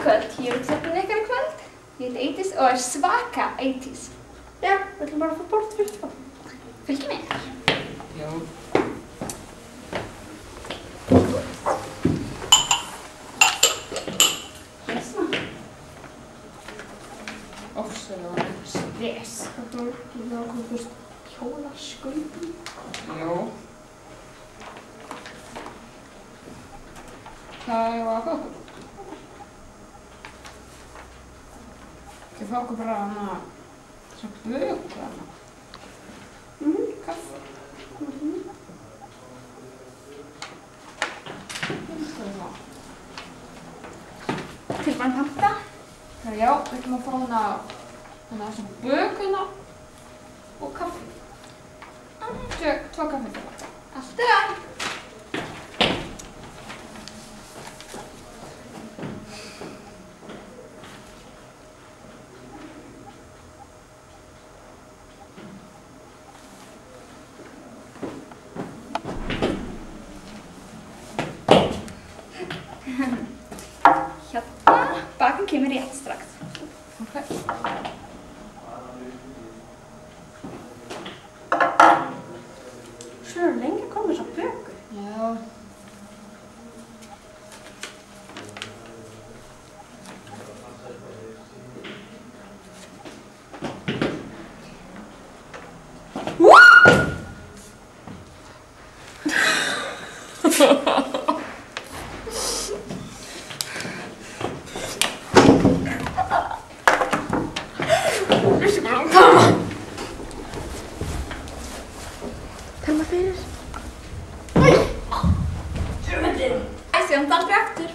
kvöld, ég er útsettin ykkar í kvöld. Ég heiti Eydís og er svaka 80s. Já, við ætlum bara að fá bort fyrir þá. Fylgið mér. Já. Hérna. Ofsalega Stress. Þetta var okkur hjólaskuldum. Já. Hvað er að fá okkur? Ekki fá okkur bara hana þessa böku hana. Kaffi. Tilbúin panta. Já, við ætlum að fá hana þessa böku hana og kaffi. Tvo kaffi til það. Allt er að. Hérna, bakinn kemur rétt strax. Ok. Svo er lengi að koma þessar bökur. Já. Telma fyrir. Æ, sjáum þetta aldrei aftur.